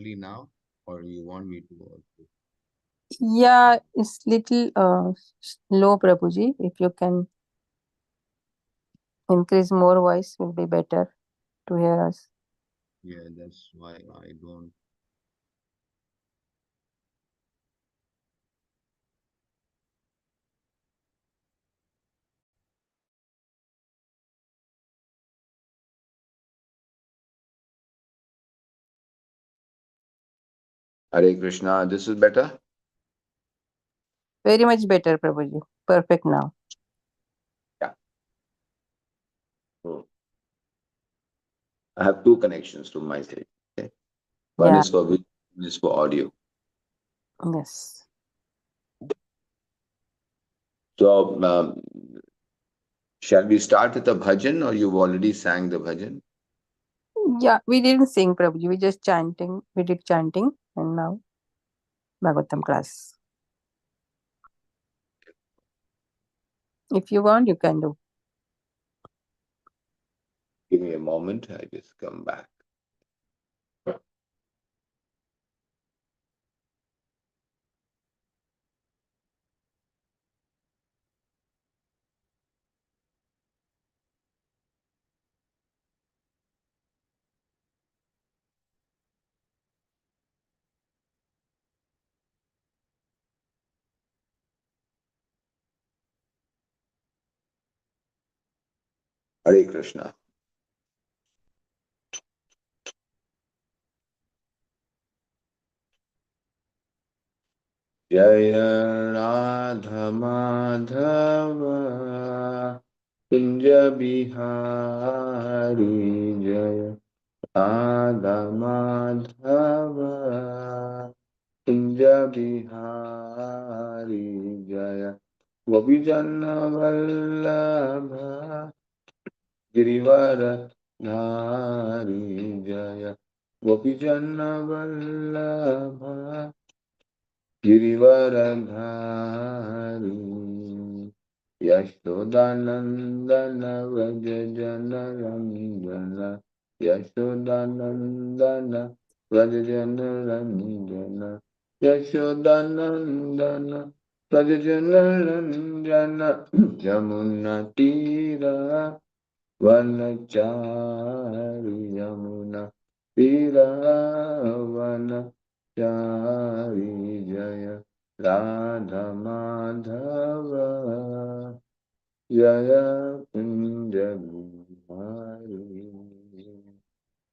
now, or you want me to also? Yeah, it's little low, Prabhuji. If you can increase more voice, will be better to hear us. Yeah, that's why I don't. Hare Krishna, this is better? Very much better, Prabhuji. Perfect now. Yeah. So I have two connections to my side. Okay. One Yeah. is for video, one is for audio. Yes. So, shall we start with the bhajan, or you've already sang the bhajan? Yeah, we didn't sing, Prabhuji. We just chanting. We did chanting, and now Bhagavatam class. If you want, you can do. Give me a moment. I just come back. Hare Krishna. Jaya Radha Madhava Kunja Bihari Jaya Radha Madhava Kunja Bihari Jaya Gopijana Vallabha Girivara Dhari Jaya Gopijana Vallabha Girivaradhari Yashodanandana Vrajajanarandana Yashodanandana Vrajajanarandana Yashodanandana Vrajajanarandana Yamuna Tira Vanachari Yamuna Tira Chari Jaya Radha Madhava Jaya Kunja Bihari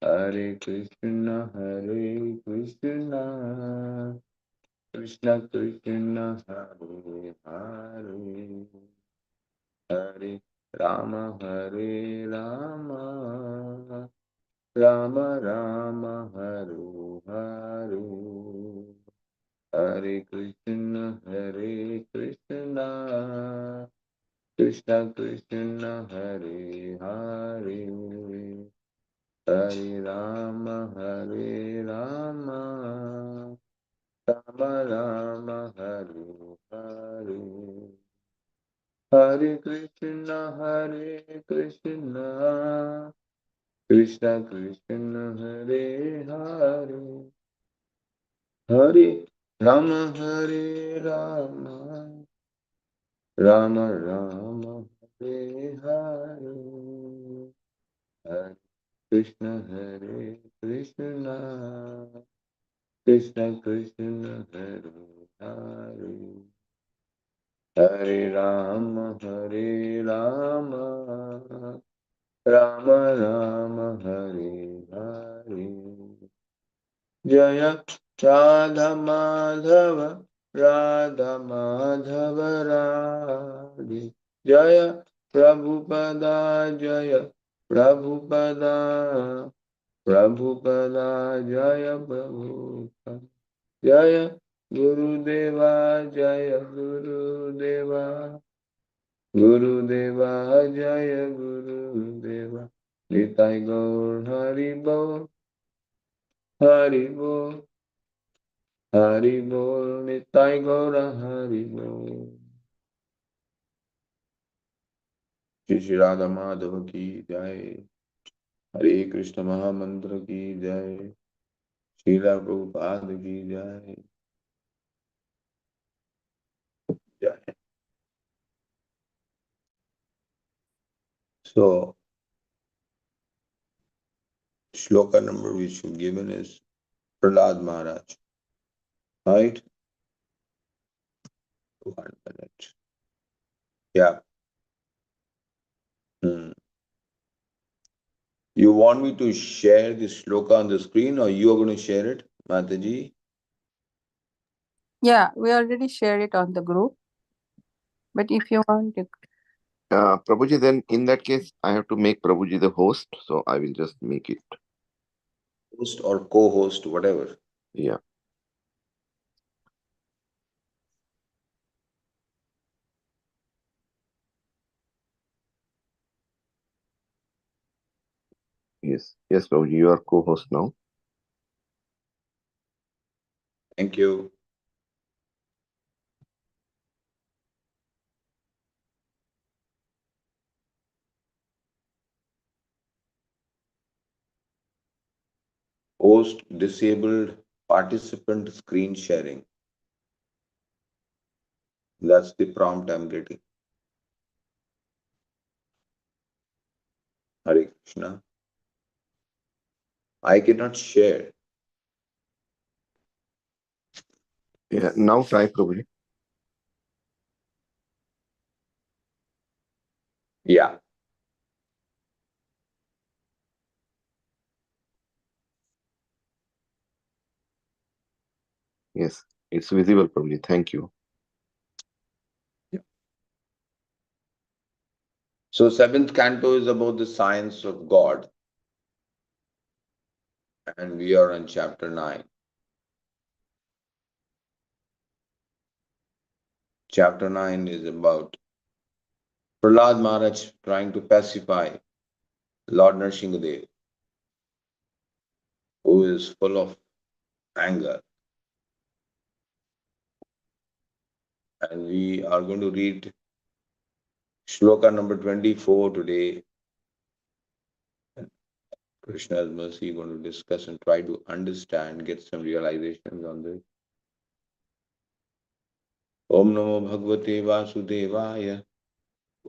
Hare Krishna Hare Krishna Krishna Krishna Hare Hare Hare Rama Rama Rama Rama Hare Hare Hare Krishna, Krishna Krishna, Hare Hare, Hare Rama, Rama Rama, Hare Hare. Hare Krishna, Krishna Krishna, Hare Hare, Hare Hare Rama. Rama Rama Hare Hare Hare Krishna Hare Krishna Krishna Krishna Hare Hare Hare Rama Rama Rama Hare Hare Jaya Radha Madhava Radha Madhava Radhe Jaya Prabhupada Jaya Prabhupada Prabhupada Jaya Prabhupada Jaya Gurudeva Jaya Gurudeva Gurudeva Jaya Gurudeva Nitai Gaur Hari Bol Hari Bol Hari Bol Nitai Gaura Hari Bol Shri Shri Radha Madhav की जय हरे कृष्ण महामंत्र की जय Srila Prabhupada Ji Jai. Jai. So, shloka number which you've given is Prahlad Maharaj, right? 1 minute. Yeah. You want me to share the shloka on the screen or you are going to share it, Mataji? Yeah, we already shared it on the group. But if you want, you Prabhuji, then in that case, I have to make Prabhuji the host, so I will just make it. Host or co-host, whatever. Yeah. Yes, Prabhuji, you are co-host now. Thank you. Host disabled participant screen sharing. That's the prompt I'm getting. Hare Krishna. I cannot share. Yeah, now try, Prabhuji. Yeah. Yes, it's visible, Prabhuji. Thank you. So 7th canto is about the science of God. And we are on chapter 9. Chapter 9 is about Prahlad Maharaj trying to pacify Lord Nrsimhadev, who is full of anger. And we are going to read shloka number 24 today. Krishna's mercy, going to discuss and try to understand, get some realizations on this. Om Namo Bhagavate Vasudevaya.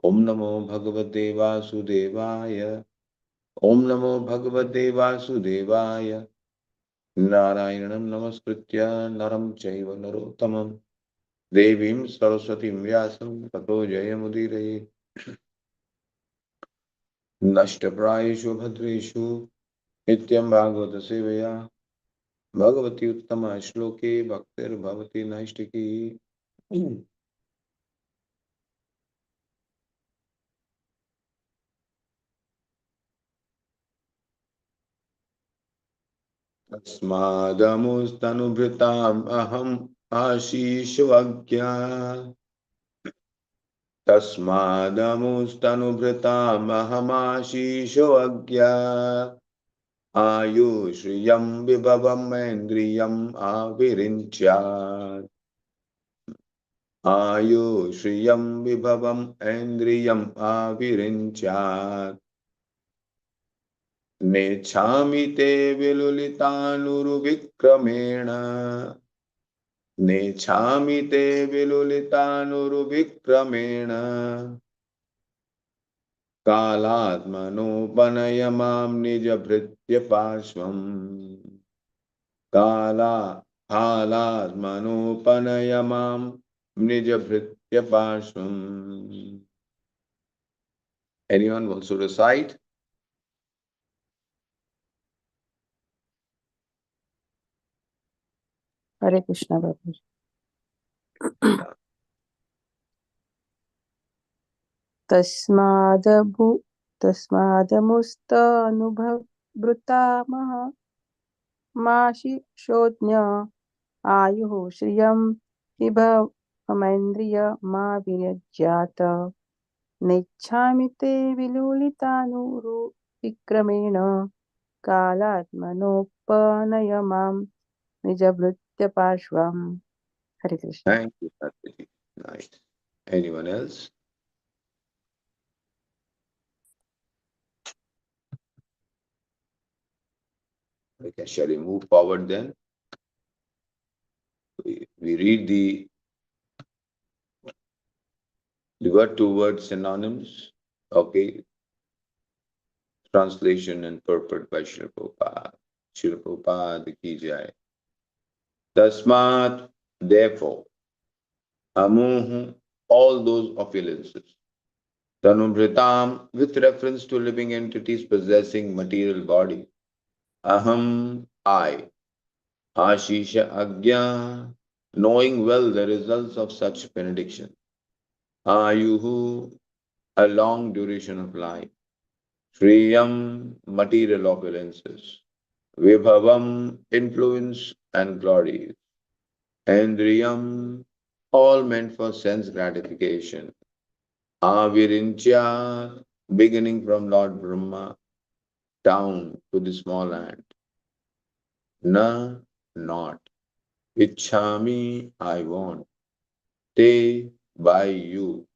Om Namo Bhagavate Vasudevaya. Om Namo Bhagavate Vasudevaya. Narayanam Namaskritya Naram Chaiva Narottamam Devim Saraswatim Vyasam Tato Jayamudiraye Nashtaprayeshu Bhadreshu Nityam Bhagavata Sevaya Bhagavati Uttama Shloke Bhaktir Bhavati Naishtiki. Tasmadamusthanubhritam aham ashishvagya. Tasmadamusthanubhritam aham ashishvagya. Ayushriyam vibhavam endriyam avirincha. Ayushriyam vibhavam endriyam avirincha. Nechami te vilulitanurvikramena. Nechami te vilulitanurvikramena. Kalatmanopanayamam nijabhritya parshvam. Kalatmanopanayamam nijabhritya parshvam. Anyone wants to recite? Hare Krishna, Babu. तस्मादमुस्तानुभृतामः माशि शोध्य आयुः श्रियं विभवमेन्द्रिय मा विरज्यात नेच्छामि ते विलुलितानुरुविक्रमेण कालात्मनोपनय मां निजभृत्यपार्श्वम्. Hare Krishna. Thank you, Satyaji. Nice. Anyone else? Okay, shall we move forward then? We read the word to word synonyms. Okay, translation and purport by Srila Prabhupada. Srila Prabhupada ki jai. Tasmat, therefore, amuhu, all those opulences. Tanumritam, with reference to living entities possessing material body. Aham, I. Ashisha Agya, knowing well the results of such benediction. Ayuhu, a long duration of life. Shriyam, material opulences. Vibhavam, influence and glory. Endriyam, all meant for sense gratification. Avirincha, beginning from Lord Brahma down to the small ant. Na, not. Ichhami, I want. Te, by you.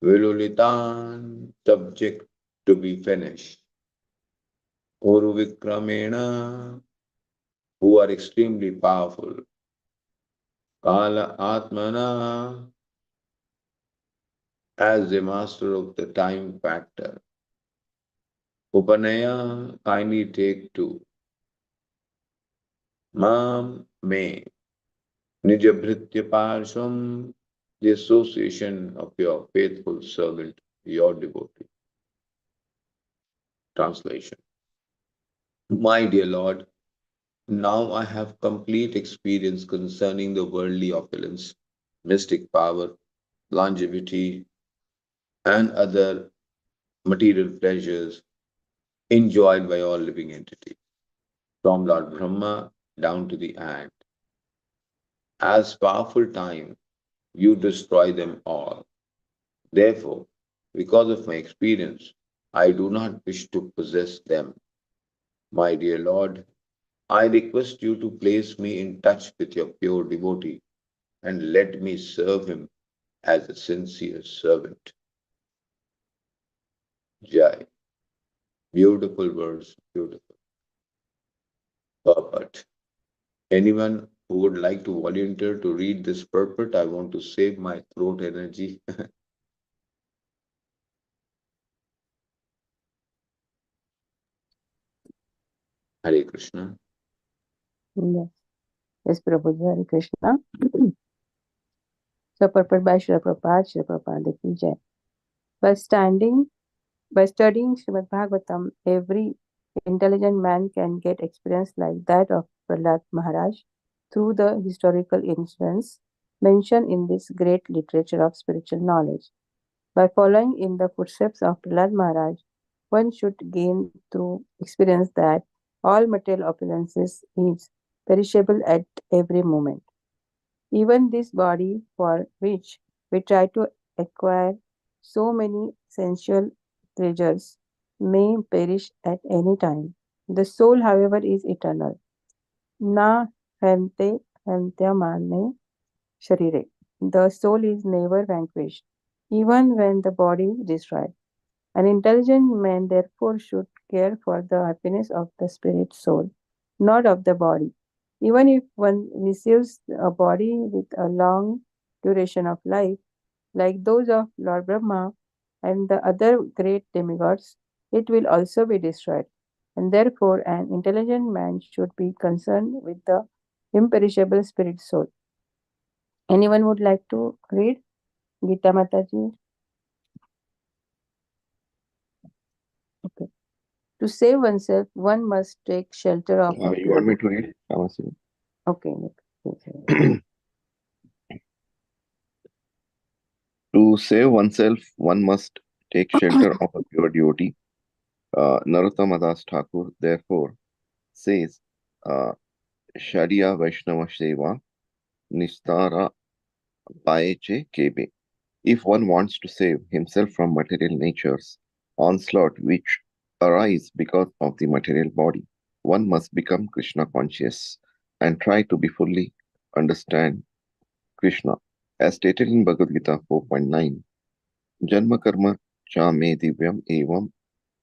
Vilulitan, subject to be finished. Uruvikramena, who are extremely powerful. Kala Atmana, as the master of the time factor. Upanaya, kindly take to. Mam, me. Nijabhritya Parsham, the association of your faithful servant, your devotee. Translation. My dear Lord, now I have complete experience concerning the worldly opulence, mystic power, longevity, and other material pleasures enjoyed by all living entities, from Lord Brahma down to the ant. As powerful time, you destroy them all. Therefore, because of my experience, I do not wish to possess them. My dear Lord, I request you to place me in touch with your pure devotee and let me serve him as a sincere servant. Jai. Beautiful words, beautiful. Purport. Anyone who would like to volunteer to read this purport? I want to save my throat energy. Hare Krishna. Yes. Yes, Prabhuji, Hare Krishna. So, purport by Srila Prabhupada ki jai. By studying Srimad Bhagvatam, every intelligent man can get experience like that of Prahlad Maharaj through the historical incidents mentioned in this great literature of spiritual knowledge. By following in the footsteps of Prahlad Maharaj, one should gain through experience that all material opulences is perishable at every moment. Even this body for which we try to acquire so many sensual treasures may perish at any time. The soul, however, is eternal. Na hante hantyamane sharire. The soul is never vanquished, even when the body is destroyed. An intelligent man, therefore, should care for the happiness of the spirit soul, not of the body. Even if one receives a body with a long duration of life, like those of Lord Brahma and the other great demigods, it will also be destroyed. And therefore, an intelligent man should be concerned with the imperishable spirit soul. Anyone would like to read? Gita Mataji? Okay. To save oneself, one must take shelter of a You want me to read? Okay. To save oneself, one must take shelter of a pure devotee. Narottama Das Thakur, therefore, says, Shariya Vaishnava Seva Nistara Paeche Kebe. If one wants to save himself from material nature's onslaught which arise because of the material body, one must become Krishna conscious and try to be fully understand Krishna. As stated in Bhagavad Gita 4.9, Janma karma cha me divyam evam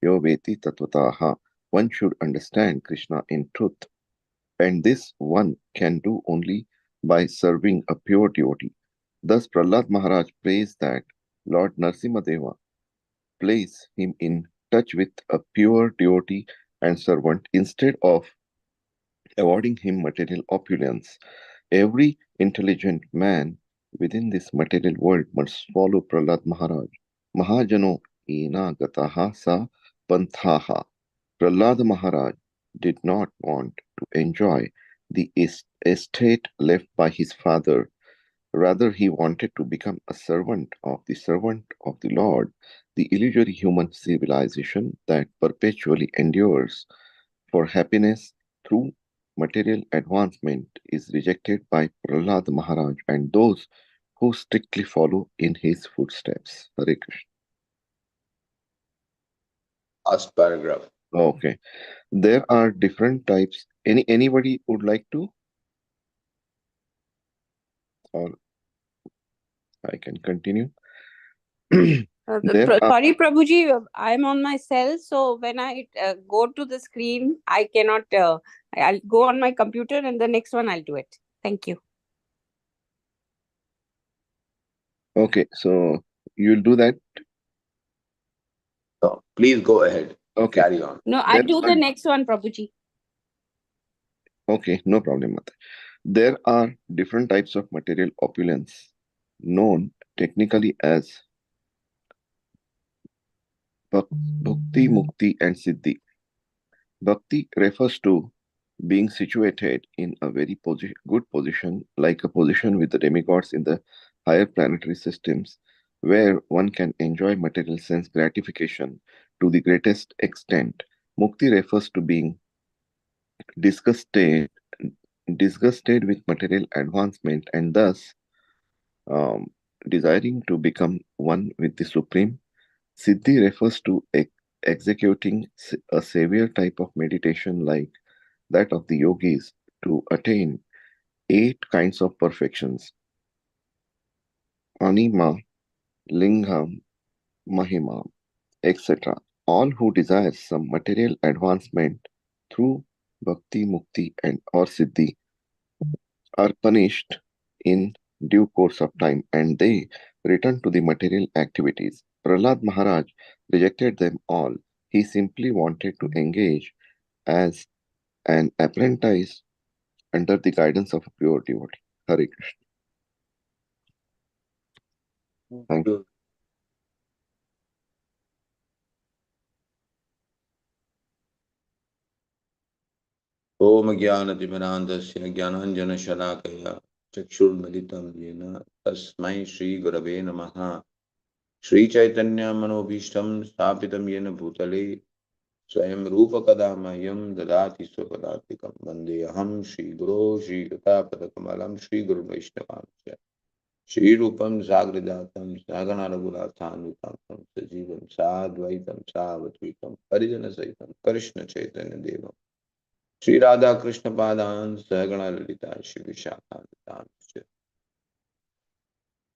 yo veti tattvataha. one should understand Krishna in truth, and this one can do only by serving a pure devotee. Thus, Prahlad Maharaj prays that Lord Narsimhadeva place him in touch with a pure devotee and servant instead of awarding him material opulence. Every intelligent man within this material world must follow Prahlad Maharaj. Mahajano ena gataha sa panthaha. Prahlad Maharaj did not want to enjoy the estate left by his father. Rather, he wanted to become a servant of the Lord, the illusory human civilization that perpetually endures for happiness through material advancement is rejected by Prahlad Maharaj and those who strictly follow in his footsteps. Hare Krishna. Last paragraph. Okay. There are different types. Anybody would like to? Or I can continue. There are Sorry, Prabhuji, I'm on my cell, so when I go to the screen, I cannot. I'll go on my computer, and the next one I'll do it. Thank you. okay, so you'll do that. So please go ahead. Okay. Carry on. No, I'll There do are the next one, Prabhuji. okay, no problem, Mata. There are different types of material opulence known technically as bhakti, mukti, and siddhi. Bhakti refers to being situated in a very good position, like a position with the demigods in the higher planetary systems, where one can enjoy material sense gratification to the greatest extent. Mukti refers to being disgusted, disgusted with material advancement and thus um, desiring to become one with the Supreme. Siddhi refers to executing a severe type of meditation like that of the yogis to attain eight kinds of perfections: anima, lingam, mahima, etc. All who desire some material advancement through bhakti, mukti, and or siddhi are punished in due course of time and they return to the material activities. Prahlad Maharaj rejected them all. He simply wanted to engage as an apprentice under the guidance of a pure devotee. Hare Krishna. Thank you. Om Jnanatimirandasya Jnananjana Shalakaya Chakshurmilitam Yena Tasmai Shri Gurave Namaha Shri Chaitanya Manobhishtam Sthapitam Yena Bhutale Swayam Rupa Kadamayam Dadati Swapadatikam Vandeham Shri Guru Shri Gatapadakamalam Shri Guru Vaishnavamsya Shri Rupam Zagridatam Sagana Raghurathanutam Sajivam Sadvaitam Savatvitam Parijana Saitam Krishna Chaitanya Devam Shri Radha Krishna Padan Sahagana Lalita Shri Vishakhan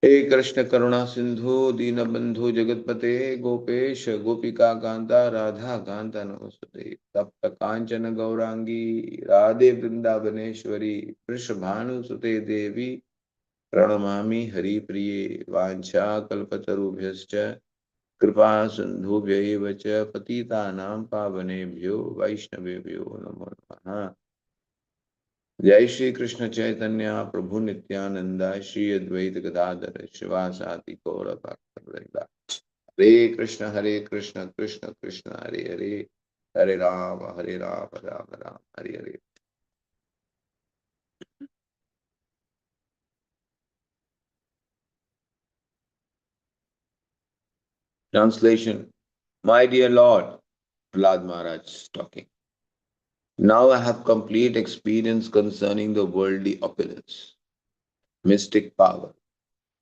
He Krishna Karuna Sindhu Dinabandhu Jagatpate Gopesh Gopika Kanta Radha Kanta Namastate Tapta Kanchana Gaurangi Radhe Vrindavaneshwari Prishabhanu Sute Devi Pranamami Hari Priye Vancha Kalpatarubhyascha Kripa Sindhubhya Evacha Patitanam Pavanebhyo Vaishnavebhyo Namo Namaha जय श्री कृष्ण चैतन्य प्रभु नित्यानंद श्री अद्वैत गदाधर शिवासादि गौर भक्तवृंद हरे Krishna Krishna Krishna Hare Hare Hare Ram Ram Ram Hare Hare Translation. My dear Lord, Prahlad Maharaj is talking. Now I have complete experience concerning the worldly opulence, mystic power,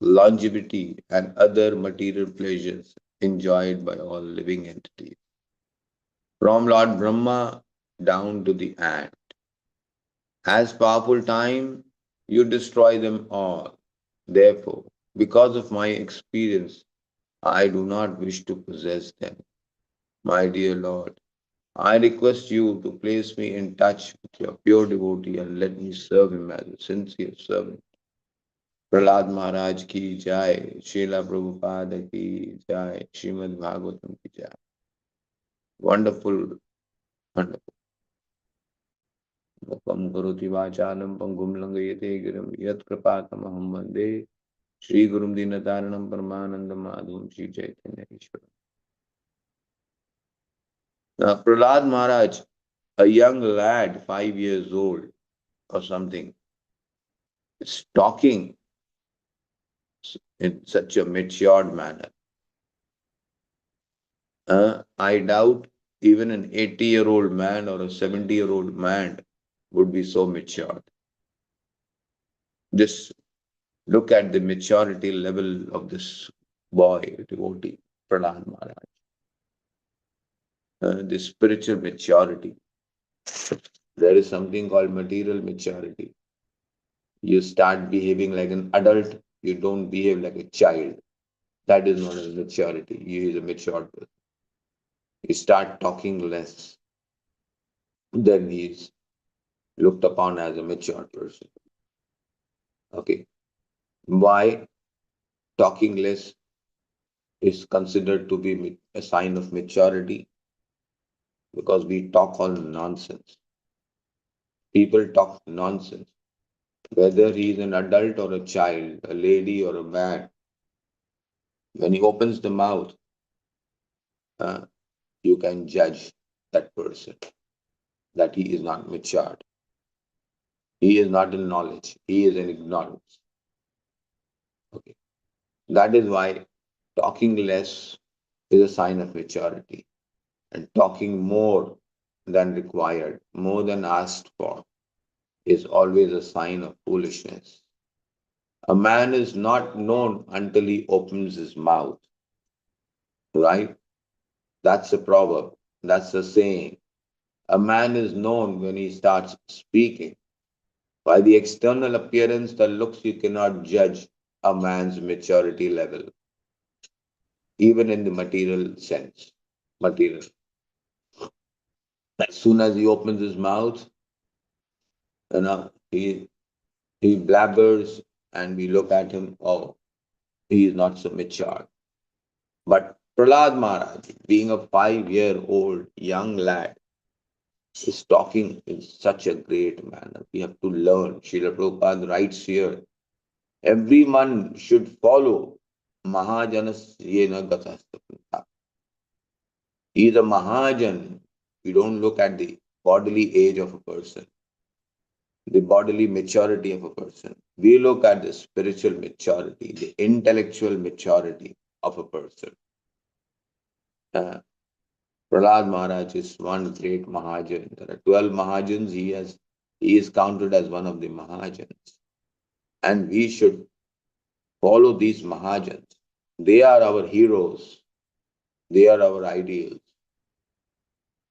longevity, and other material pleasures enjoyed by all living entities. From Lord Brahma down to the ant. As powerful time, you destroy them all. Therefore, because of my experience, I do not wish to possess them. My dear Lord, I request you to place me in touch with your pure devotee and let me serve him as a sincere servant. Prahlad महाराज की जय, शीला प्रभुपाद की जय, श्रीमद् भागवतम की जय. Wonderful, wonderful. Mukam karoti vachalam pangum langayate girim yat kripatamahamam vande Shri Gurum Dinataranam Paramanandam Madhum Shri Chaitanya Ishwaram. Now, Prahlad Maharaj, a young lad, 5 years old or something, is talking in such a matured manner. I doubt even an 80-year-old man or a 70-year-old man would be so matured. Just look at the maturity level of this boy, devotee, Prahlad Maharaj. The spiritual maturity. There is something called material maturity. You start behaving like an adult, you don't behave like a child. That is known as maturity. He is a mature person. You start talking less, then he is looked upon as a mature person. Okay. Why talking less is considered to be a sign of maturity? Because we talk all nonsense. People talk nonsense. Whether he is an adult or a child, a lady or a man, when he opens the mouth, you can judge that person that he is not matured. He is not in knowledge. He is in ignorance. Okay. That is why talking less is a sign of maturity, and talking more than required, more than asked for, is always a sign of foolishness. A man is not known until he opens his mouth, right? That's a proverb. That's a saying. A man is known when he starts speaking. By the external appearance, the looks, you cannot judge a man's maturity level, even in the material sense. Material. As soon as he opens his mouth, he blabbers, and we look at him. Oh, he is not so mature. But Prahlad Maharaj, being a 5-year-old young lad, is talking in such a great manner. We have to learn. Srila Prabhupada writes here, everyone should follow Mahajanas Yena Gatastapanta. He is a Mahajan. We don't look at the bodily age of a person, the bodily maturity of a person. We look at the spiritual maturity, the intellectual maturity of a person. Prahlad Maharaj is one great Mahajan. There are 12 Mahajans. He is counted as one of the Mahajans. And we should follow these Mahajans. They are our heroes. They are our ideals.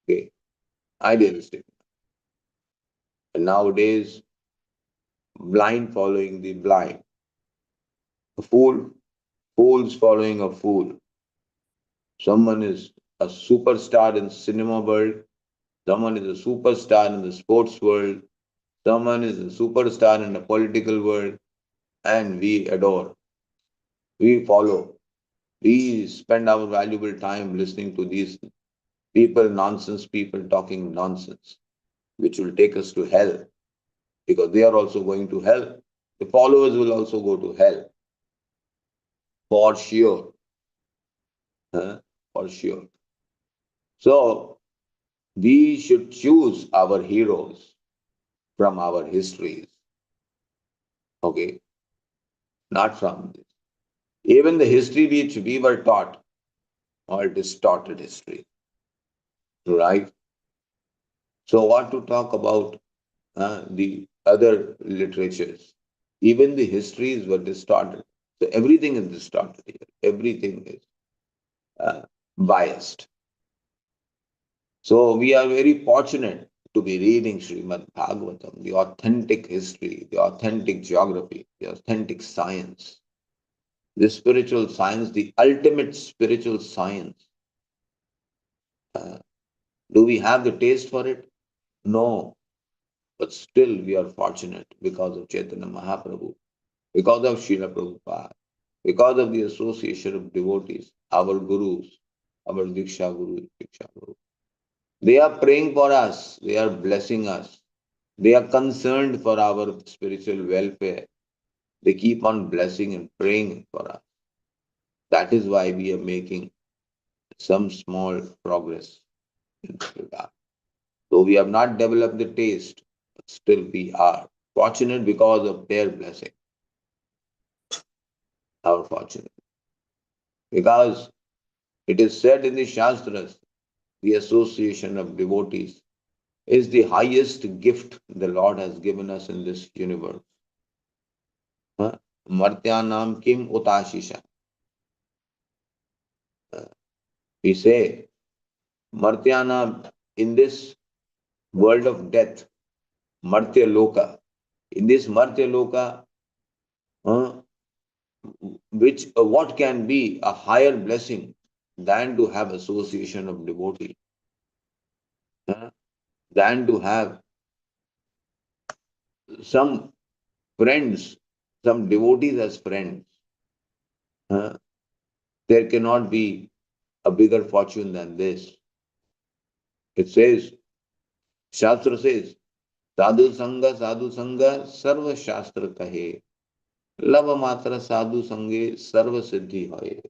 Okay, idealistic. And nowadays, blind following the blind. A fools following a fool. Someone is a superstar in cinema world. Someone is a superstar in the sports world. Someone is a superstar in the political world. And we adore. We follow. We spend our valuable time listening to these people, nonsense people talking nonsense, which will take us to hell, because they are also going to hell. The followers will also go to hell. For sure. For sure. So, we should choose our heroes from our histories. Okay? Not from this. Even the history which we were taught, all distorted history. Right? So, what to talk about the other literatures? Even the histories were distorted. So, everything is distorted here. Everything is biased. So, we are very fortunate to be reading Srimad Bhagavatam, the authentic history, the authentic geography, the authentic science, the spiritual science, the ultimate spiritual science. Do we have the taste for it? No. But still we are fortunate because of Chaitanya Mahaprabhu, because of Srila Prabhupada, because of the association of devotees, our gurus, our Diksha Guru, Diksha Guru. They are praying for us, they are blessing us, they are concerned for our spiritual welfare. They keep on blessing and praying for us. That is why we are making some small progress in this regard. Though we have not developed the taste, but still we are fortunate because of their blessing. Our fortunate. Because it is said in the Shastras, the association of devotees is the highest gift the Lord has given us in this universe. Martyanam kim utashisha. We say, Martyanam, in this world of death, Martya Loka. In this Martya Loka, what can be a higher blessing than to have association of devotees, than to have some friends, some devotees as friends. There cannot be a bigger fortune than this. It says, Shastra says, sadhu sanga, sarva shastra kahe. Lava matra sadhu sange, sarva siddhi hoye.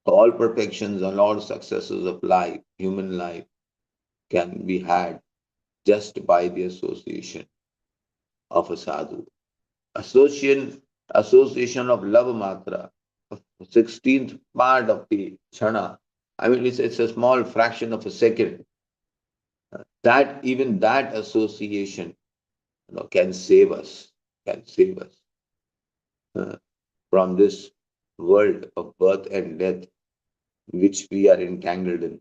All perfections and all successes of life, human life, can be had just by the association of a sadhu. Association of love matra, 16th part of the chana. I mean, it's a small fraction of a second. That even that association, can save us, uh, from this world of birth and death which we are entangled in.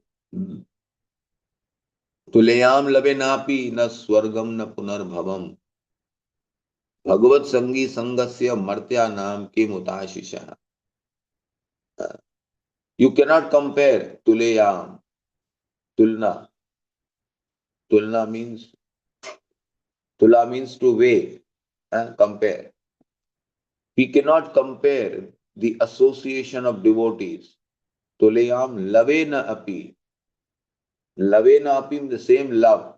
तुलयाम लवे नापि न स्वर्गम न पुनर्भवम भगवत संगी संगस्य मर्त्या नाम के मुताशिषः. You cannot compare tulayam. Tulna. Tulna means to weigh and compare. We cannot compare the association of devotees. Tulayam lavena api. Lavena api means the same love.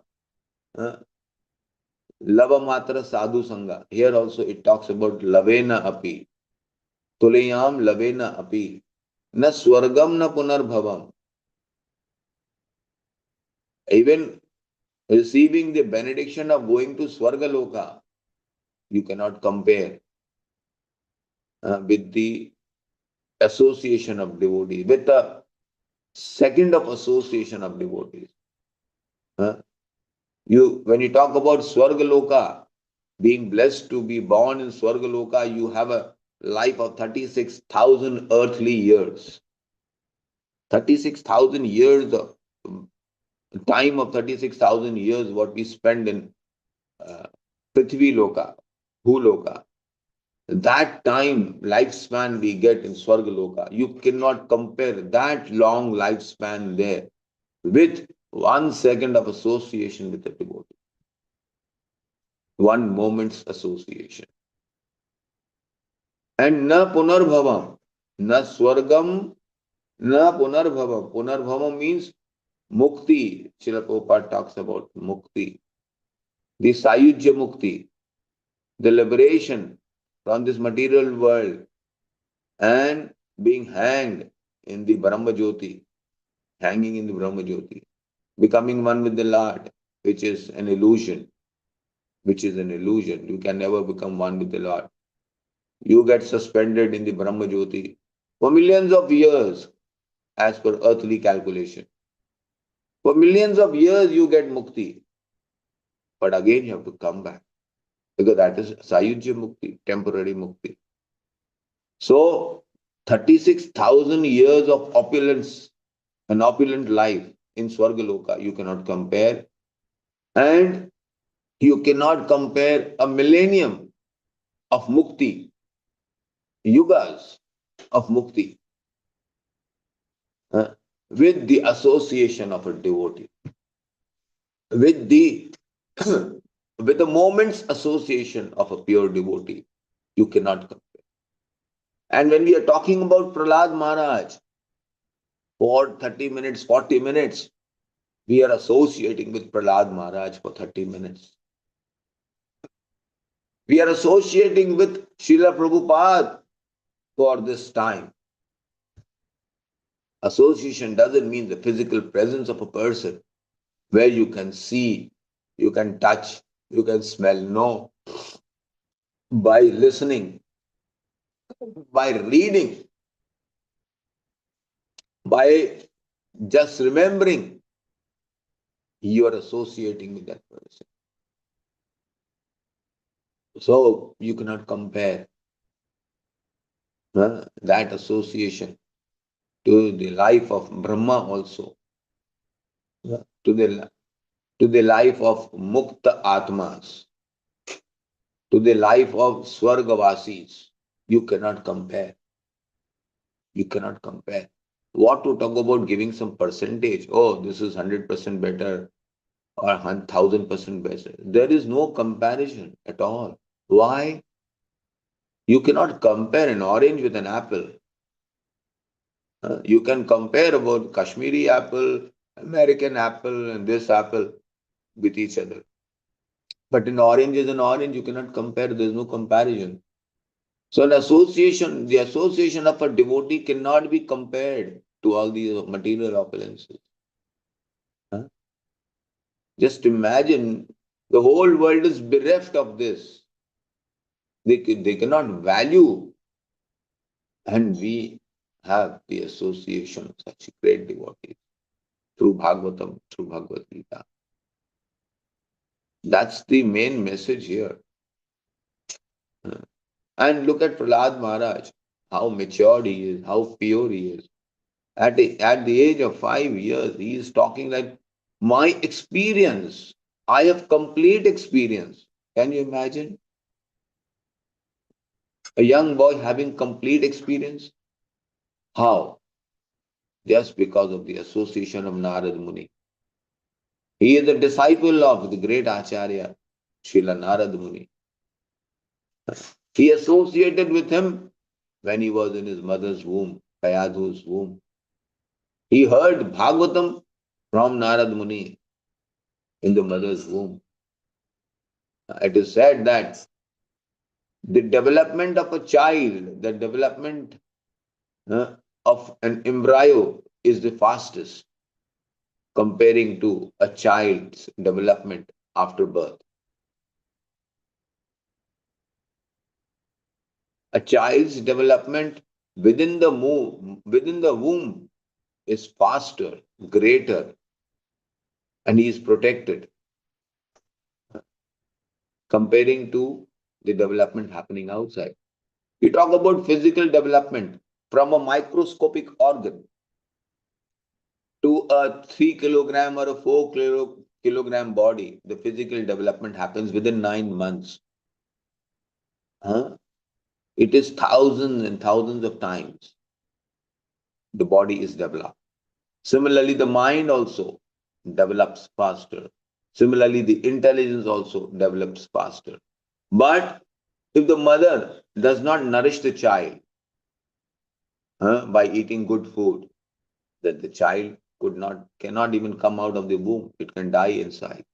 Lava matra sadhu sangha. Here also it talks about lavena api. Tulayam lavena api. Na swargam na punarbhavam. Even receiving the benediction of going to Swargaloka, you cannot compare with the association of devotees, with the second of association of devotees. When you talk about Swargaloka, being blessed to be born in Swargaloka, you have a life of 36,000 earthly years. 36,000 years of time of 36,000 years what we spend in Prithvi Loka, Bhuloka. That time lifespan we get in Swargaloka, you cannot compare that long lifespan there with 1 second of association with the devotee. 1 moment's association. And na punarbhavam, na swargam, na punarbhavam. Punarbhavam means mukti. Srila Prabhupada talks about mukti. The Sayujya Mukti, the liberation from this material world and being hanged in the Brahma Jyoti, hanging in the Brahma Jyoti, becoming one with the Lord, which is an illusion. You can never become one with the Lord. You get suspended in the Brahma Jyoti for millions of years as per earthly calculation. For millions of years you get mukti. But again you have to come back. Because that is Sayujya Mukti, temporary Mukti. So 36,000 years of opulence, an opulent life in Swargaloka, you cannot compare. And you cannot compare a millennium of Mukti, yugas of Mukti. with the association of a devotee, with the with the moment's association of a pure devotee. You cannot compare. And when we are talking about Prahlad Maharaj, for 30 minutes, 40 minutes, we are associating with Prahlad Maharaj for 30 minutes. We are associating with Srila Prabhupada for this time. Association doesn't mean the physical presence of a person where you can see, you can touch, you can smell. No. By listening, by reading, by just remembering, you are associating with that person. So you cannot compare that association to the life of Brahma also, to the life of Mukta Atmas, to the life of Swargavasis. You cannot compare. You cannot compare. What to talk about giving some percentage? Oh, this is 100% better or 1000% better. There is no comparison at all. Why? You cannot compare an orange with an apple. You can compare about Kashmiri apple, American apple, and this apple with each other. But an orange is an orange, you cannot compare, there is no comparison. So the association of a devotee cannot be compared to all these material opulences. Just imagine the whole world is bereft of this. They cannot value, and we have the association of such great devotees through Bhagavatam, through Bhagavad Gita. That's the main message here. And look at Prahlad Maharaj, how matured he is, how pure he is. At the age of 5 years, he is talking like, my experience, I have complete experience. Can you imagine? A young boy having complete experience? How? Just because of the association of Narad Muni. He is a disciple of the great Acharya, Srila Narad Muni. He associated with him when he was in his mother's womb, Kayadhu's womb. He heard Bhagavatam from Narad Muni in the mother's womb. It is said that the development of a child, the development of an embryo is the fastest comparing to a child's development after birth. A child's development within the womb is faster, greater, and he is protected comparing to the development happening outside. We talk about physical development from a microscopic organ to a 3 kilogram or a 4 kilogram body. The physical development happens within 9 months. It is thousands and thousands of times the body is developed. Similarly, the mind also develops faster. Similarly, the intelligence also develops faster. But if the mother does not nourish the child by eating good food, then the child cannot even come out of the womb. It can die inside.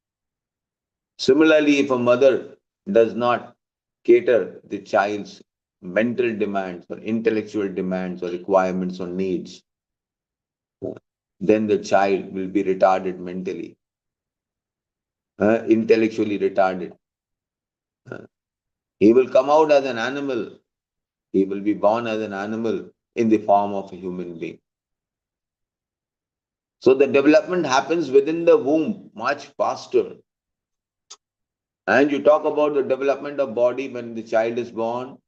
Similarly, if a mother does not cater the child's mental demands or intellectual demands or requirements or needs, then the child will be retarded mentally, intellectually retarded. He will come out as an animal. He will be born as an animal in the form of a human being. So the development happens within the womb much faster. And you talk about the development of body when the child is born.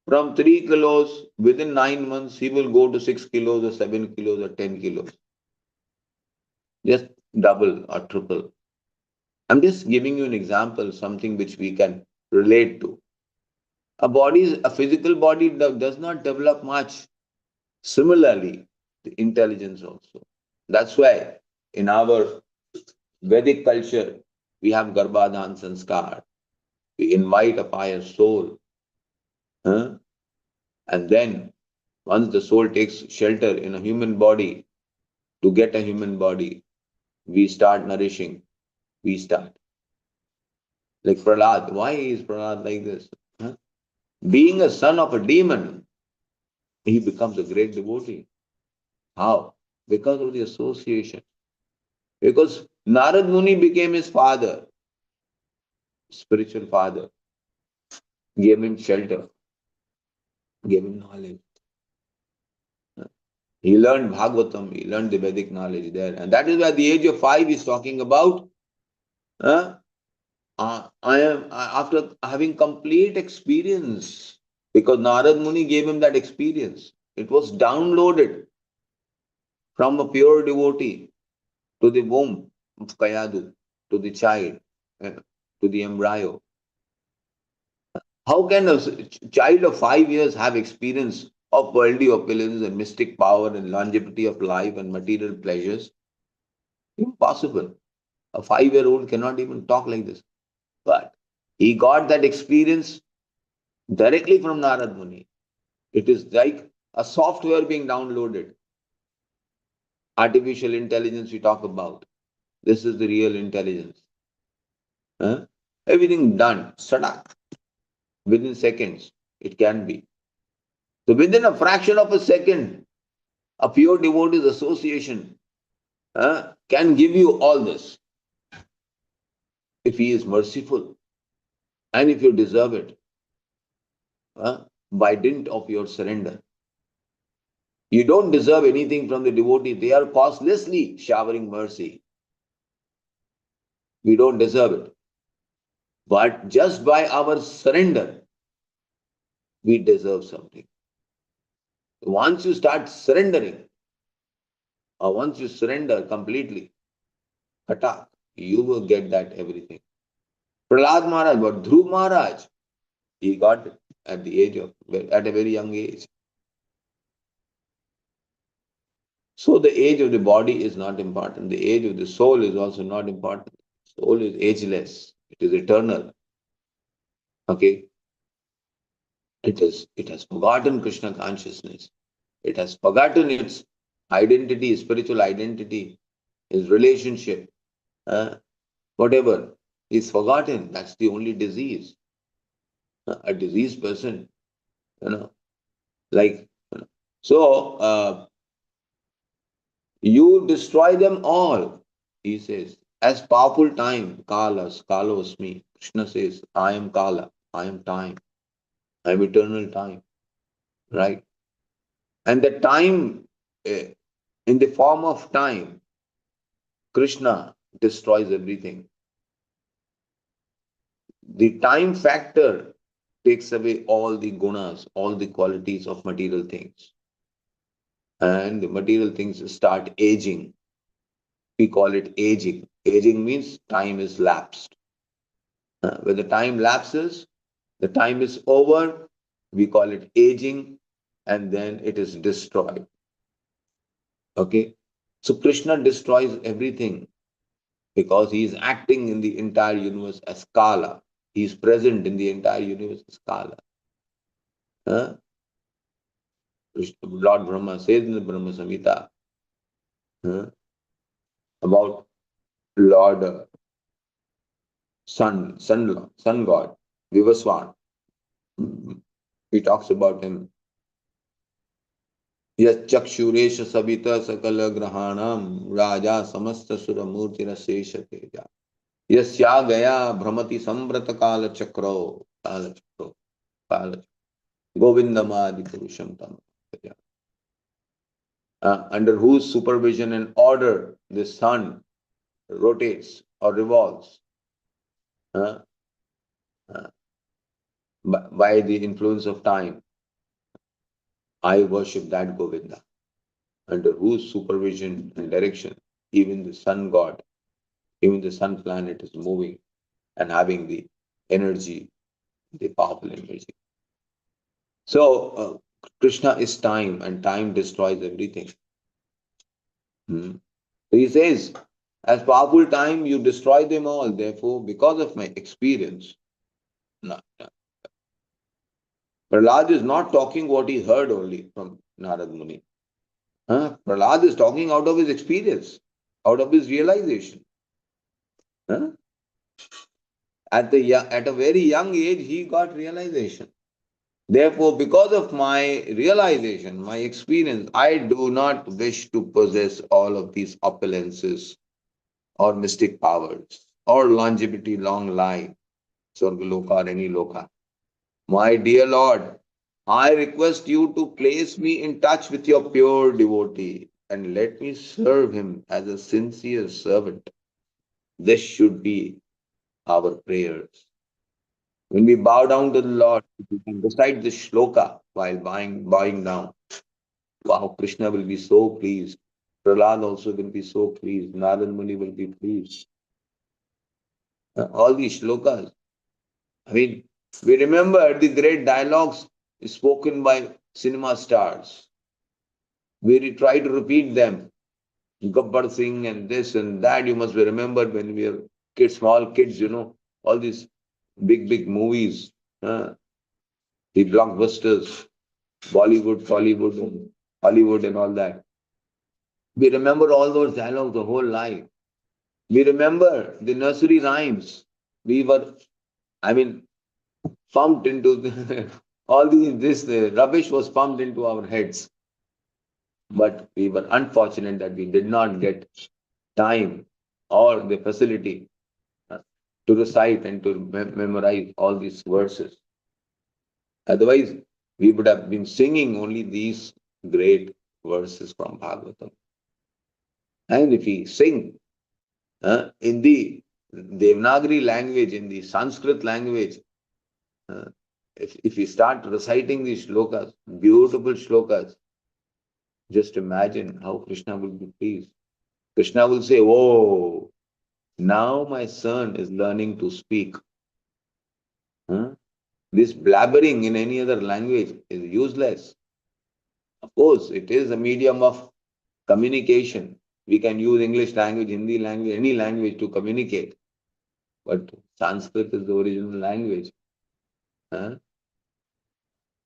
From 3 kilos, within 9 months, he will go to 6 kilos or 7 kilos or 10 kilos. Just double or triple. I'm just giving you an example, something which we can relate to. A physical body does not develop much. Similarly, the intelligence also. That's why in our Vedic culture, we have Garbhadhan Sanskar. We invite a pious soul. Huh? And then, once the soul takes shelter in a human body, to get a human body, we start nourishing. We start. Like Prahlad. Why is Prahlad like this? Huh? Being a son of a demon, he becomes a great devotee. How? Because of the association. Because Narad Muni became his father, spiritual father, gave him shelter, gave him knowledge. He learned Bhagvatam, he learned the Vedic knowledge there. And that is why at the age of 5 he's talking about, uh, after having complete experience, because Narad Muni gave him that experience. It was downloaded from a pure devotee to the womb of Kayadu, to the child, uh, to the embryo. How can a child of 5 years have experience of worldly opulence and mystic power and longevity of life and material pleasures? Impossible. A 5-year-old cannot even talk like this. But he got that experience directly from Narad Muni. It is like a software being downloaded. Artificial intelligence we talk about. This is the real intelligence. Huh? Everything done, sadak, within seconds. It can be. So within a fraction of a second, a pure devotee's association can give you all this. If he is merciful and if you deserve it, by dint of your surrender. You don't deserve anything from the devotee. They are causelessly showering mercy. We don't deserve it. But just by our surrender, we deserve something. Once you start surrendering, or once you surrender completely, attack, you will get that everything. Prahlad Maharaj, but Dhruv Maharaj, he got it at the age of, at a very young age. So the age of the body is not important. The age of the soul is also not important. Soul is ageless. It is eternal. Okay? It has forgotten Krishna consciousness. It has forgotten its identity, spiritual identity, its relationship, whatever is forgotten. That's the only disease. A diseased person, you know, like, you know. So, you destroy them all, he says. As powerful time, Kalos me. Krishna says, I am Kala, I am time, I am eternal time, right? And the time, in the form of time, Krishna destroys everything. The time factor takes away all the gunas, all the qualities of material things. And the material things start aging. We call it aging. Aging means time is lapsed. When the time lapses, the time is over, we call it aging, and then it is destroyed. Okay? So Krishna destroys everything because he is acting in the entire universe as Kala. He is present in the entire universe as Kala. Huh? Lord Brahma says in the Brahma Samhita about Lord Sun God, Vivaswan. He talks about him. Yachkshuresha sabita sakala grahanam raja samasta suramurti rasesha teja. Yasya gaya brahmati sambrata kala chakro kala chakro kala govindamadi purusham tam. Under whose supervision and order the sun rotates or revolves uh, uh, by the influence of time. I worship that Govinda, under whose supervision and direction even the sun god, even the sun planet is moving and having the energy, the powerful energy. So, Krishna is time and time destroys everything. He says, as powerful time, you destroy them all. Therefore, because of my experience, no, no. Prahlad is not talking what he heard only from Narad Muni. Prahlad is talking out of his experience, out of his realization. Huh? At a very young age, he got realization. Therefore, because of my realization, my experience, I do not wish to possess all of these opulences or mystic powers or longevity, long life, Swargaloka or any loka. My dear Lord, I request you to place me in touch with your pure devotee and let me serve him as a sincere servant. This should be our prayers. When we bow down to the Lord, we can recite this shloka while bowing down. Wow, Krishna will be so pleased. Prahlad also will be so pleased. Narad Muni will be pleased. All these shlokas. I mean, we remember the great dialogues spoken by cinema stars. We try to repeat them. Gabbar Singh and this and that. You must be remembered when we were kids, small kids, all these big movies, the blockbusters, Bollywood, Tollywood, and Hollywood and all that. We remember all those dialogues the whole life. We remember the nursery rhymes. We were, I mean, pumped into all this rubbish was pumped into our heads. But we were unfortunate that we did not get time or the facility to recite and to memorize all these verses. Otherwise, we would have been singing only these great verses from Bhagavatam. And if we sing in the Devanagari language, in the Sanskrit language, uh, if we start reciting these shlokas, beautiful shlokas, just imagine how Krishna will be pleased. Krishna will say, "Oh, now my son is learning to speak. Huh? This blabbering in any other language is useless. Of course, it is a medium of communication. We can use English language, Hindi language, any language to communicate. But Sanskrit is the original language. Huh?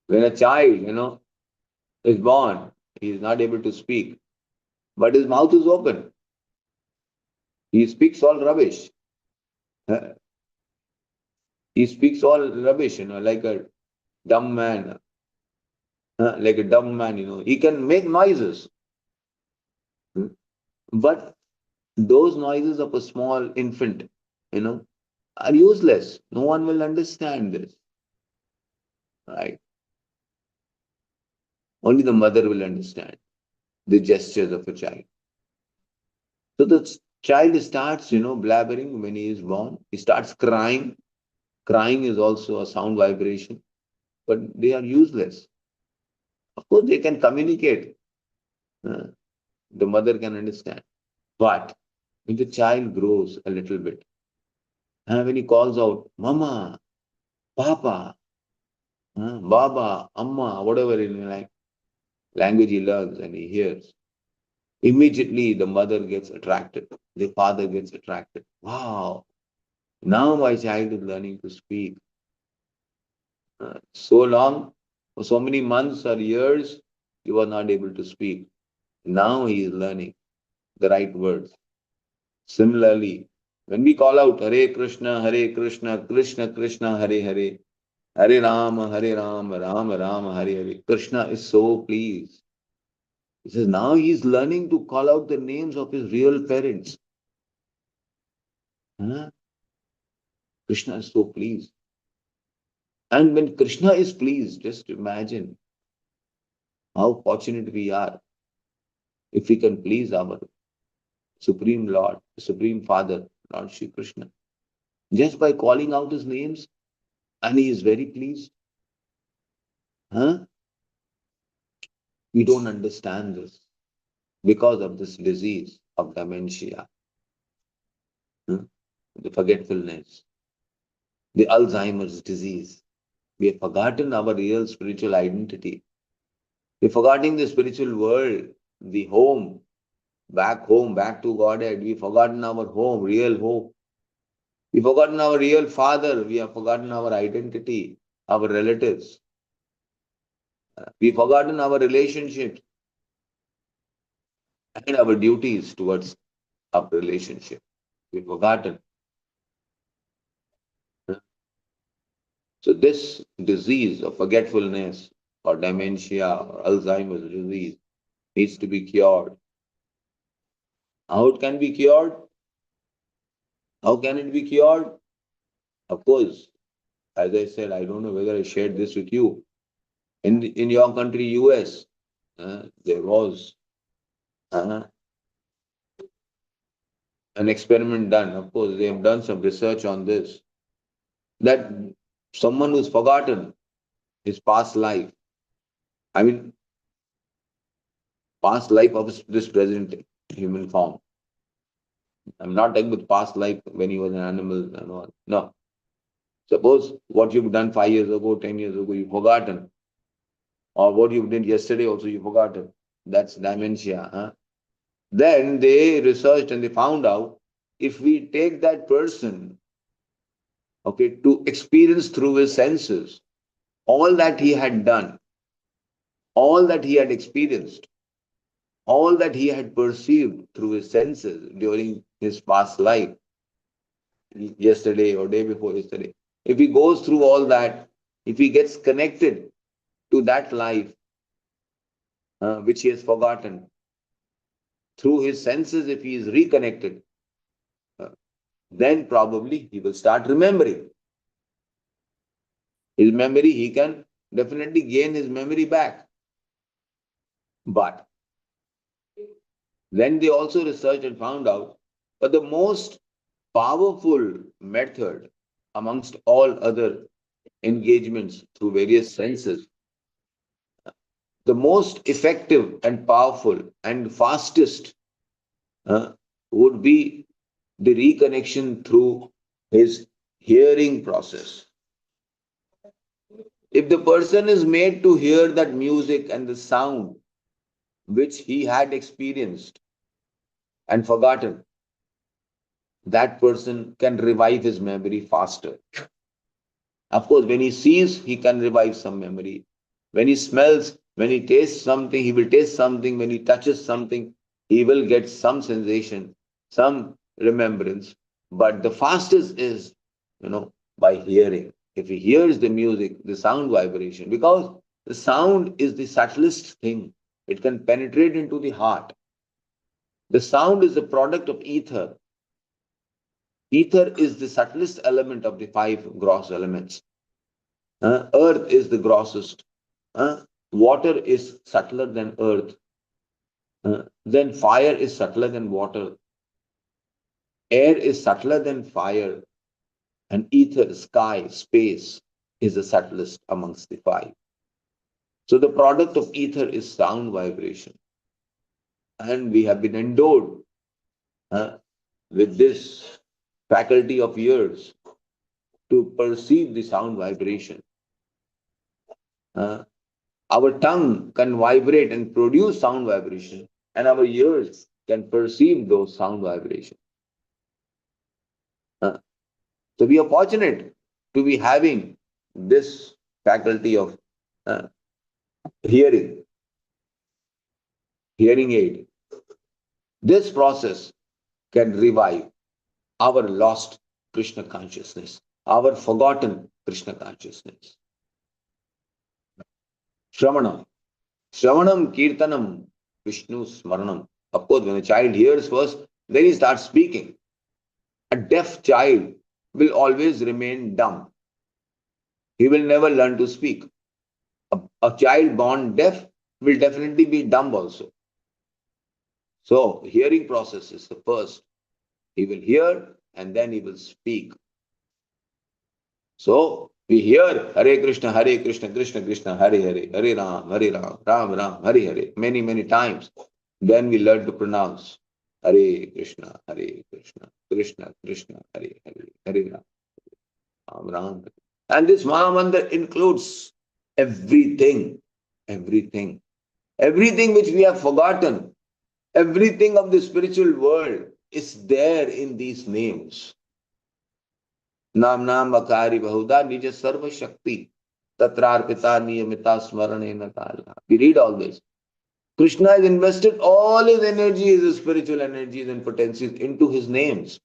When a child, is born, he is not able to speak, but his mouth is open. He speaks all rubbish. Huh? He speaks all rubbish, like a dumb man. Like a dumb man, he can make noises. Hmm? But those noises of a small infant, are useless. No one will understand this. Right? Only the mother will understand the gestures of a child. So the child starts, blabbering when he is born. He starts crying. Crying is also a sound vibration, but they are useless. Of course, they can communicate. Uh, the mother can understand. But when the child grows a little bit, and when he calls out, Mama, Papa, Baba, Amma, whatever in language he learns and he hears, immediately the mother gets attracted, the father gets attracted. Wow, now my child is learning to speak. So long, for so many months or years, he was not able to speak. Now he is learning the right words. Similarly, when we call out Hare Krishna, Krishna Krishna, Hare Hare, Hare Rama, Rama Rama, Hare Hare, Krishna is so pleased. He says now he is learning to call out the names of his real parents. Huh? Krishna is so pleased. And when Krishna is pleased, just imagine how fortunate we are if we can please our Supreme Lord, Supreme Father, Lord Shri Krishna. Just by calling out his names, and he is very pleased. Huh? We don't understand this because of this disease of dementia, the forgetfulness, the Alzheimer's disease. We have forgotten our real spiritual identity. We're forgetting the spiritual world, the home, back home, back to Godhead. We've forgotten our home, real home. We've forgotten our real father. We have forgotten our identity, our relatives. We've forgotten our relationships and our duties towards our relationship. We've forgotten. So this disease of forgetfulness or dementia or Alzheimer's disease needs to be cured. How it can be cured? How can it be cured? Of course, as I said, I don't know whether I shared this with you. In your country, US, there was uh, an experiment done. Of course, they have done some research on this. That someone who's forgotten his past life, I mean, past life of this present human form. I'm not talking about past life when he was an animal and all. No. Suppose what you've done 5 years ago, 10 years ago, you've forgotten. Or what you did yesterday also, you've forgotten. That's dementia. Then they researched and they found out if we take that person, okay, to experience through his senses all that he had done, all that he had experienced, all that he had perceived through his senses during his past life, yesterday or day before yesterday. If he goes through all that, if he gets connected to that life which he has forgotten, through his senses, if he is reconnected, uh, then probably he will start remembering. His memory, he can definitely gain his memory back. But then they also researched and found out that the most powerful method amongst all other engagements through various senses, the most effective and powerful and fastest would be the reconnection through his hearing process. If the person is made to hear that music and the sound which he had experienced and forgotten, that person can revive his memory faster. Of course, when he sees, he can revive some memory. When he smells, when he tastes something, he will taste something. When he touches something, he will get some sensation, some remembrance. But the fastest is, by hearing. If he hears the music, the sound vibration, because the sound is the subtlest thing. It can penetrate into the heart. The sound is the product of ether. Ether is the subtlest element of the five gross elements. Earth is the grossest. Water is subtler than earth. Then fire is subtler than water. Air is subtler than fire. And ether, sky, space is the subtlest amongst the five. So the product of ether is sound vibration. And we have been endowed with this faculty of ears to perceive the sound vibration. Our tongue can vibrate and produce sound vibration, and our ears can perceive those sound vibrations. So we are fortunate to be having this faculty of hearing aid. This process can revive our lost Krishna consciousness, our forgotten Krishna consciousness. Shravanam. Shravanam Kirtanam Vishnu Smaranam. Of course, when a child hears first, then he starts speaking. A deaf child will always remain dumb. He will never learn to speak. A child born deaf will definitely be dumb also. So, hearing process is the first. He will hear and then he will speak. So, we hear Hare Krishna, Krishna Krishna, Hare Hare, Hare Ram, Ram Ram, Hare Hare, many, many times. Then we learn to pronounce Hare Krishna, Krishna Krishna, Hare Hare, Hare Ram, Ram. And this Mahamantra includes everything, everything which we have forgotten. Everything of the spiritual world is there in these names. Nam Nam Akari Bahuda Nija Sarva Shakti Tatrarpita Niyamita Smaranena Kala. We read all this. Krishna has invested all his energies, his spiritual energies and potencies into his names.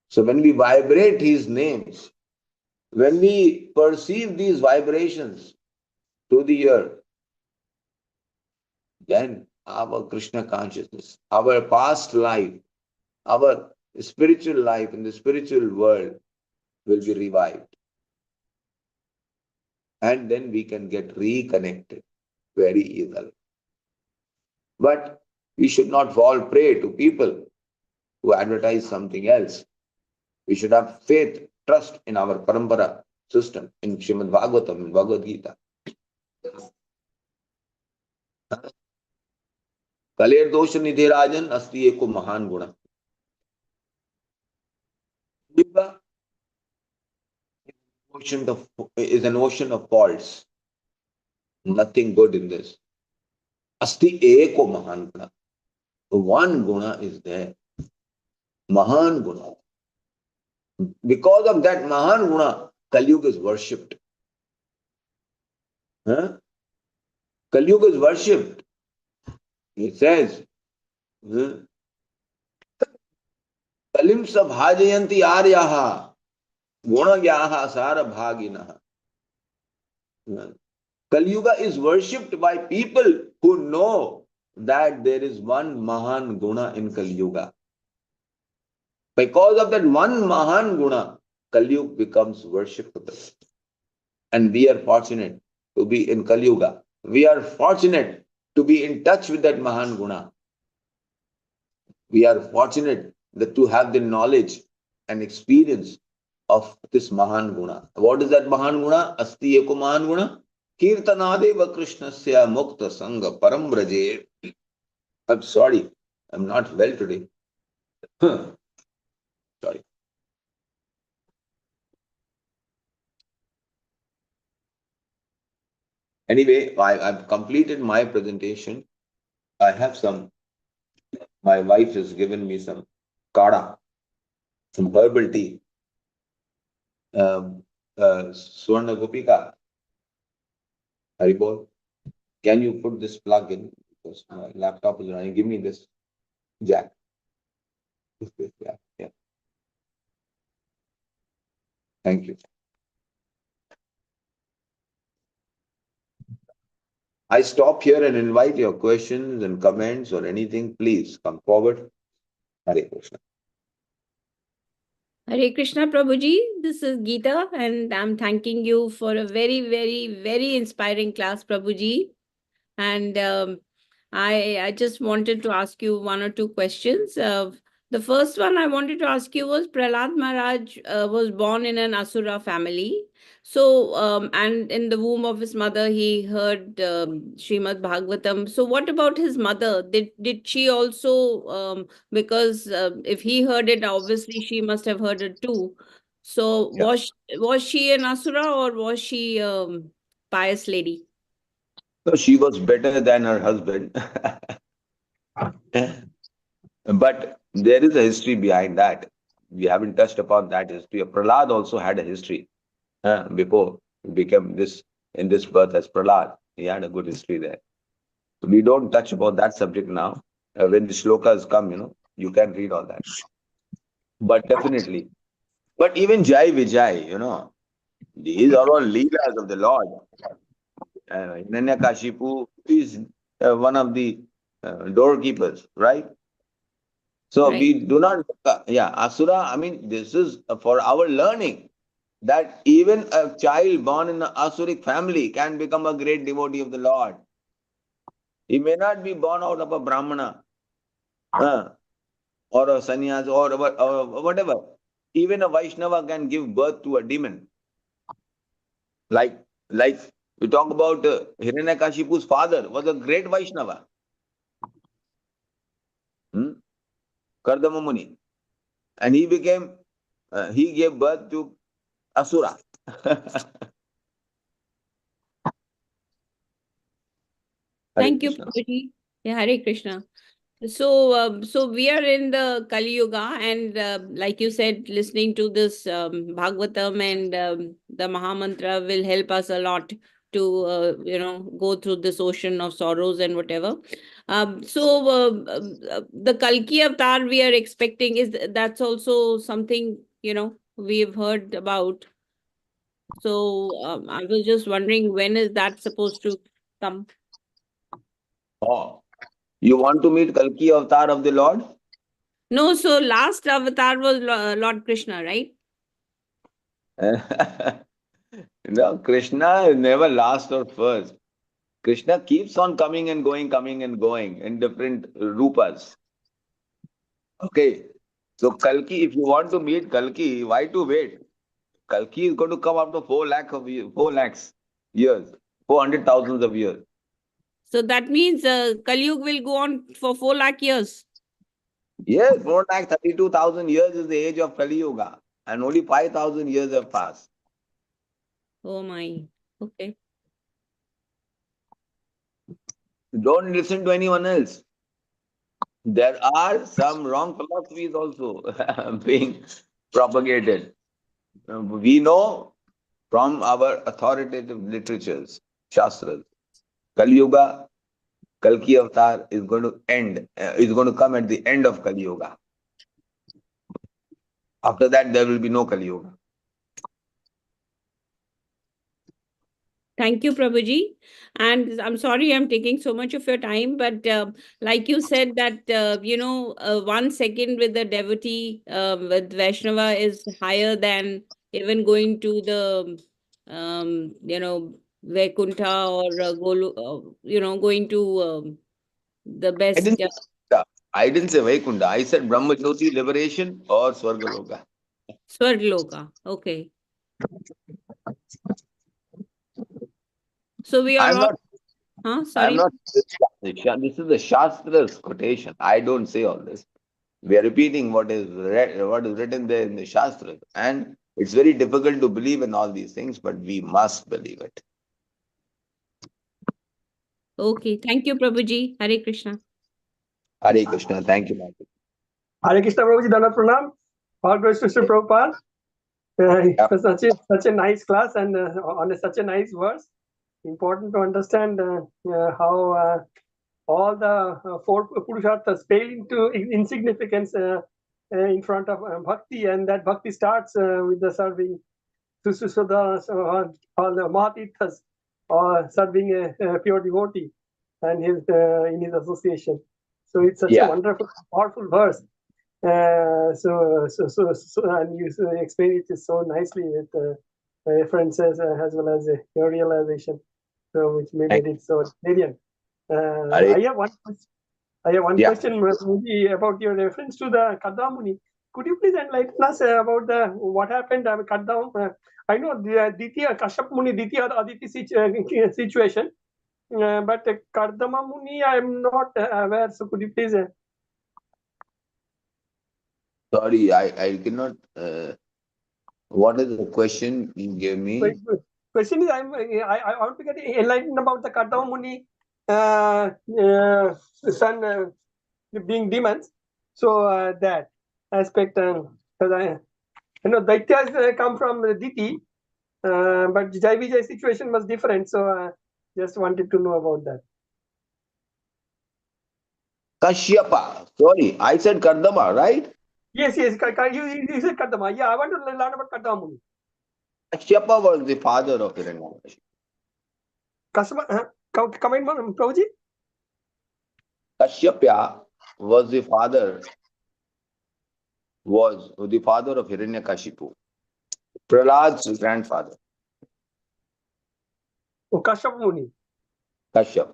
So when we vibrate his names, when we perceive these vibrations to the earth, then our Krishna consciousness, our past life, our spiritual life in the spiritual world will be revived. And then we can get reconnected very easily. But we should not fall prey to people who advertise something else. We should have faith, trust in our parampara system, in Srimad Bhagvatam, in Bhagavad Gita. Kaler dosha nidhe rajan asti eko mahan guna. Diva is an ocean of faults. Nothing good in this. Asti eko mahan guna. One guna is there. Mahan guna. Because of that Mahan Guna, Kali-yuga is worshipped. Huh? Kali-yuga is worshipped. It says, Kalim sabhajayanti aryaha gunagyaha sara bhaginaha. Kali-yuga is worshipped by people who know that there is one Mahan Guna in Kali-yuga. Because of that one Mahan Guna, Kali-yuga becomes worshipable. And we are fortunate to be in Kali-yuga. We are fortunate to be in touch with that Mahan Guna. We are fortunate that to have the knowledge and experience of this Mahan Guna. What is that Mahan Guna? Asti Eko Mahan Guna. Kirtanadeva Krishnasya Mukta Sangha Parambraje. I'm sorry, I'm not well today. Sorry. Anyway, I've completed my presentation. I have my wife has given me some kada, some herbal tea. Swarna Gopika, Haribol, can you put this plug in? Because my laptop is running. Give me this jack. Yeah, yeah. Thank you. I stop here and invite your questions and comments or anything. Please come forward. Hare Krishna. Hare Krishna Prabhuji, this is Geeta and I'm thanking you for a very, very, very inspiring class, Prabhuji. And I just wanted to ask you one or two questions. The first one I wanted to ask you was Prahlad Maharaj was born in an Asura family. So, and in the womb of his mother, he heard Srimad Bhagvatam. So, what about his mother? Did she also, because if he heard it, obviously she must have heard it too. So, Yeah. was she an Asura or was she pious lady? So she was better than her husband. But there is a history behind that. We haven't touched upon that history. Prahlad also had a history before he became this in this birth as Prahlad. He had a good history there. We don't touch upon that subject now. When the shlokas come, you can read all that. But definitely. But even Jai Vijay, these are all leelas of the Lord. Hiranyakashipu is one of the doorkeepers, right? So Right. we do not, Asura, I mean, this is for our learning that even a child born in an Asuric family can become a great devotee of the Lord. He may not be born out of a Brahmana or a sannyas or whatever. Even a Vaishnava can give birth to a demon. Like we talk about Hiranyakashipu's father was a great Vaishnava. Kardama Muni. And he gave birth to Asura. Thank you, Prabhuji. Yeah, Hare Krishna. So we are in the Kali Yuga, and like you said, listening to this Bhagavatam and the Mahamantra will help us a lot to go through this ocean of sorrows and whatever. The Kalki Avatar we are expecting that's also something we've heard about. So I was just wondering, when is that supposed to come? Oh, you want to meet Kalki avatar of the Lord? No, so last avatar was Lord Krishna, right? No, Krishna never last or first. Krishna keeps on coming and going in different rupas. Okay. So Kalki, if you want to meet Kalki, why to wait? Kalki is going to come after 4 lakhs years, 400,000 of years. So that means Kali Yuga will go on for 4 lakh years. Yes, 4,32,000 years is the age of Kali Yuga, and only 5,000 years have passed. Oh my. Okay. Don't listen to anyone else. There are some wrong philosophies also being propagated. We know from our authoritative literatures, Shastras, Kali Yuga, Kalki Avatar is going to is going to come at the end of Kali Yuga. After that, there will be no Kali Yuga. Thank you, Prabhuji. And I'm sorry I'm taking so much of your time, but like you said that, 1 second with the devotee, with Vaishnava is higher than even going to the, Vaikuntha or Golu, going to the I best didn't say Vaikuntha. I didn't say Vaikunta. I said Brahma Jyoti liberation or Swargaloka. Swargloka. Okay. So we are I'm all, not. huh? I'm Sorry. not. This is the Shastra's quotation. I don't say all this. We are repeating what is written there in the Shastras, and it's very difficult to believe in all these things, but we must believe it. Okay. Thank you, Prabhuji. Hare Krishna. Hare Krishna. Thank you, Michael. Hare Krishna Prabhuji, Dhanat Pranam. All glories to Sri Prabhupada. It was such a nice class and on such a nice verse. Important to understand how all the 4 Purusharthas pale into insignificance in front of bhakti, and that bhakti starts with the serving Sususudas or the Mahatithas or serving a pure devotee and his in his association. So it's such a wonderful, powerful verse. And you explain it so nicely with references as well as your realization, so which made it so brilliant. I have one question about your reference to the Kadamuni. Could you please enlighten us about what happened? I know the Ditya Kashyap Muni, Ditya Aditi situation, but Kardama Muni, I am not aware. So could you please? Sorry, I cannot. What is the question you gave me? Question is, I want to get enlightened about the Kardama Muni son being demons. So that aspect, because I know Daityas come from Diti, but Jai Vijay situation was different. So just wanted to know about that. Kashyapa. Sorry, I said Kardama, right? Yes, you said Kardama. Yeah, I want to learn about Kardama Muni. Kashyapa was the father of Hiranyakashipu. Comment, Prabhuji? Kashyapa was the father of Hiranyakashipu, Prahlad's grandfather. Oh, Kashyap Muni. Kashyap.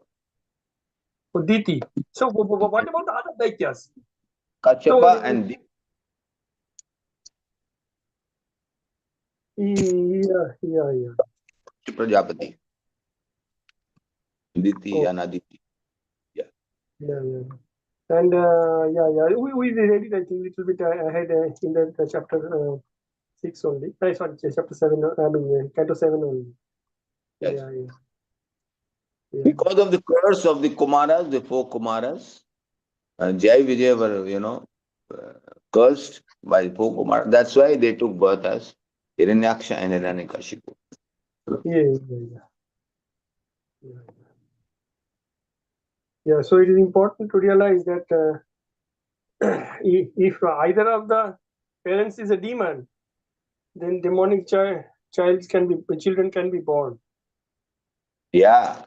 Oh, Diti. So what about the other Daityas? Kashyapa and Yeah. Prajapati. Diti and Aditi. Yeah. And we read it, I think, a little bit ahead in the chapter 6 only. Sorry, chapter 7. Canto 7 only. Yes. Yeah. Because of the curse of the Kumaras, the 4 Kumaras, Jai Vijay were, cursed by Kumar. That's why they took birth as Hiranyaksha and Hiranyakashipu. Yeah. Yeah, so it is important to realize that if either of the parents is a demon, then demonic children can be born. Yeah.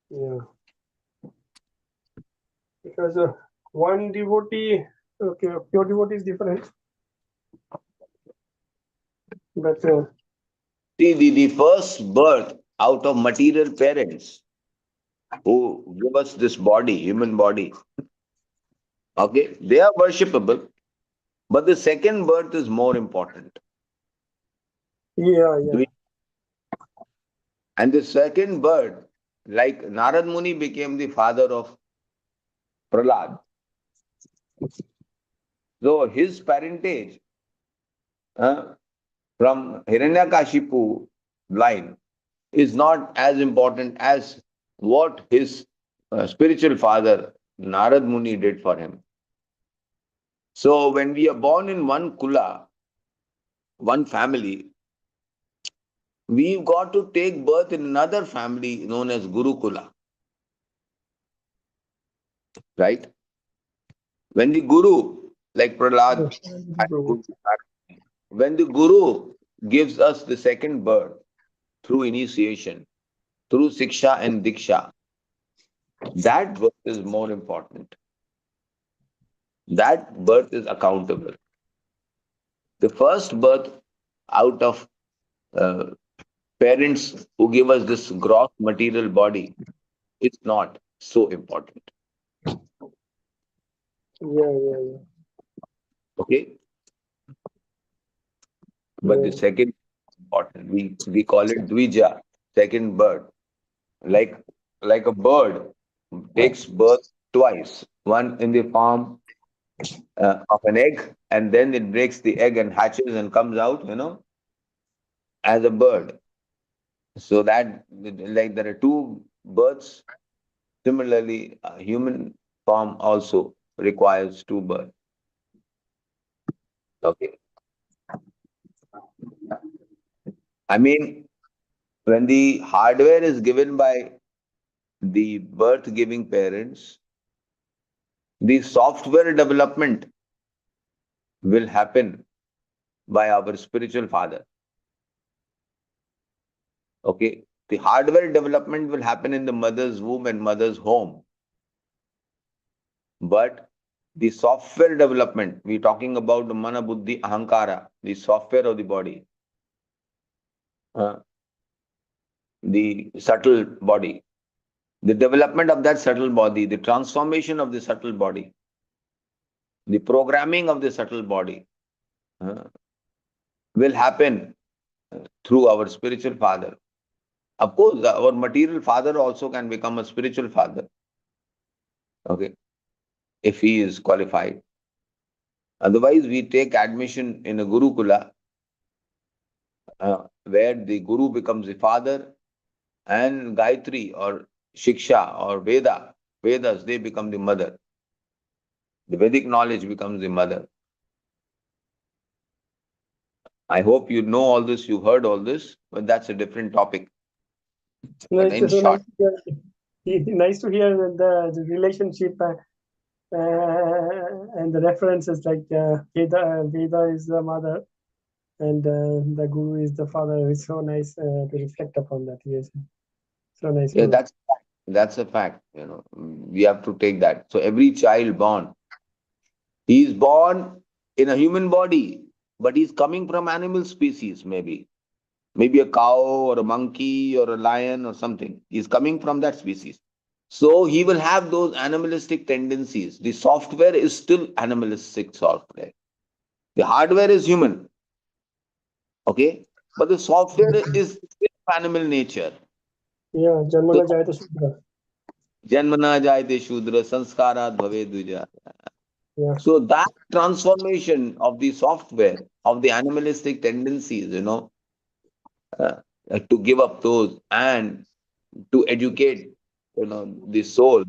Yeah. Because one devotee, okay, pure devotee is different. But See, the first birth out of material parents who give us this body, human body, okay, they are worshipable, but the second birth is more important. yeah. And the second birth, like Narad Muni became the father of Prahlad. So his parentage from Hiranyakashipu line is not as important as what his spiritual father Narad Muni did for him. So when we are born in one kula, one family, we've got to take birth in another family known as Gurukula. Right? When the Guru, like Prahlad, when the Guru gives us the second birth through initiation, through Siksha and Diksha, that birth is more important. That birth is accountable. The first birth out of uh, parents who give us this gross material body is not so important. Yeah. Okay? But the second important, we call it Dvija, second birth. Like a bird takes birth twice, one in the form of an egg, and then it breaks the egg and hatches and comes out, as a bird. So that, like, there are two births. Similarly, human form also requires two births. Okay. I mean, when the hardware is given by the birth giving parents, the software development will happen by our spiritual father. Okay. The hardware development will happen in the mother's womb and mother's home. But the software development, we're talking about the mana, buddhi, ahankara, the software of the body, the subtle body, the development of that subtle body, the transformation of the subtle body, the programming of the subtle body will happen through our spiritual father. Of course, our material father also can become a spiritual father. Okay. If he is qualified. Otherwise, we take admission in a Gurukula where the Guru becomes the father and Gayatri or Shiksha or Vedas, they become the mother. The Vedic knowledge becomes the mother. I hope you know all this, you heard all this, but that's a different topic. No, But it's in so short, nice to hear the relationship and the references like Veda is the mother and the Guru is the father. It's so nice to reflect upon that. Yes, so nice. yeah, that's a fact. We have to take that. So every child born, he is born in a human body, but he's coming from animal species, maybe a cow or a monkey or a lion or something. He's coming from that species. So he will have those animalistic tendencies. The software is still animalistic software. The hardware is human. Okay? But the software is animal nature. Yeah, So, Janmana Jayata Shudra. Janmana jayate shudra sanskarat bhave dvija. Yeah. So that transformation of the software, of the animalistic tendencies, uh, to give up those and to educate, the soul,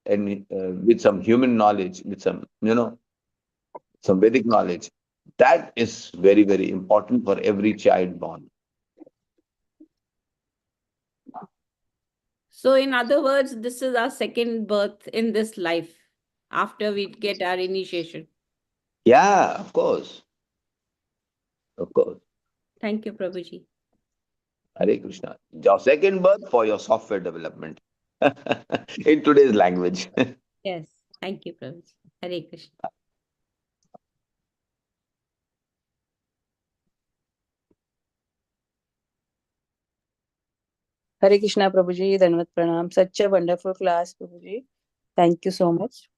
and with some human knowledge, with some, some Vedic knowledge. That is very, very important for every child born. So, in other words, this is our second birth in this life after we get our initiation. Yeah, of course. Of course. Thank you, Prabhuji. Hare Krishna. Your second birth for your software development. In today's language. Yes. Thank you, Prabhuji. Hare Krishna. Hare Krishna, Prabhuji. Dhanvat Pranam. Such a wonderful class, Prabhuji. Thank you so much.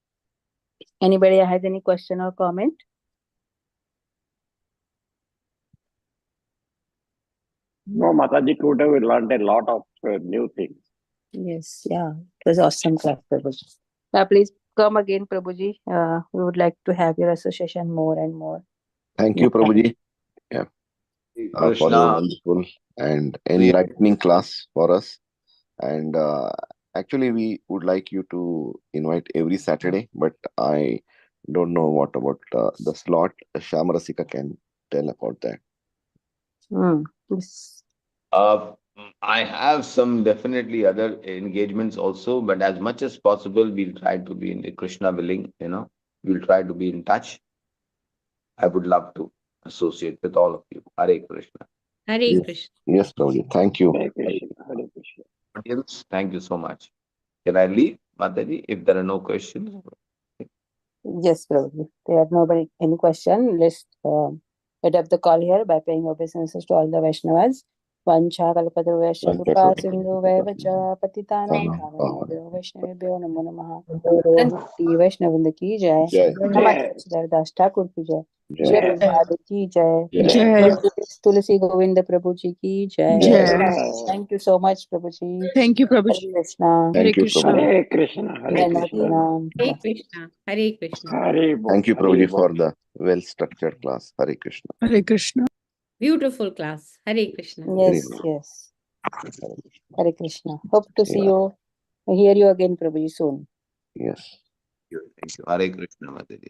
Anybody has any question or comment? No, Mataji, today we learned a lot of new things. Yes, yeah. It was awesome class, Prabhuji. Please come again, Prabhuji. We would like to have your association more and more. Thank you, Prabhuji, for the Krishna. wonderful and enlightening class for us. And actually, we would like you to invite every Saturday, but I don't know what about the slot. Shamarasika can tell about that. Yes. I have some definitely other engagements also, but as much as possible, we'll try to be in the Krishna willing, we'll try to be in touch. I would love to associate with all of you. Hare Krishna. Hare Yes, Krishna. yes, Prabhuji. Thank you. Hare Krishna, Hare Krishna. Audience, thank you so much. Can I leave, Mataji, if there are no questions? Yes, Prabhuji. There are nobody any question. Let's head up the call here by paying obeisances to all the Vaishnavas. Vancha kalpadruvesha kripa sindhu vaivacha patitanam pavanebhyo Vaishnavebhyo namo namaha. Santi Vaishnavrinda ki jai. Namata Siddhardas Thakur ki jai. Shri Prabhupada ki jai. Tulsi Govinda Prabhuji ki jai. Thank you so much, Prabhuji. Thank you, Hare Prabhuji. Krishna. Thank you, Prabhuji. Hare Krishna, Hare Dhanvat Krishna. pranam. Hare Krishna. Hare Krishna. Hare Bol, Thank you, Hare Prabhuji, Bol. for the well-structured class. Hare Krishna. Hare Krishna. Beautiful class. Hare Krishna. Yes, Very yes. Hare Krishna. Hope to see Yeah. you, hear you again, Prabhuji, soon. Yes. Thank you. Hare Krishna, Mataji.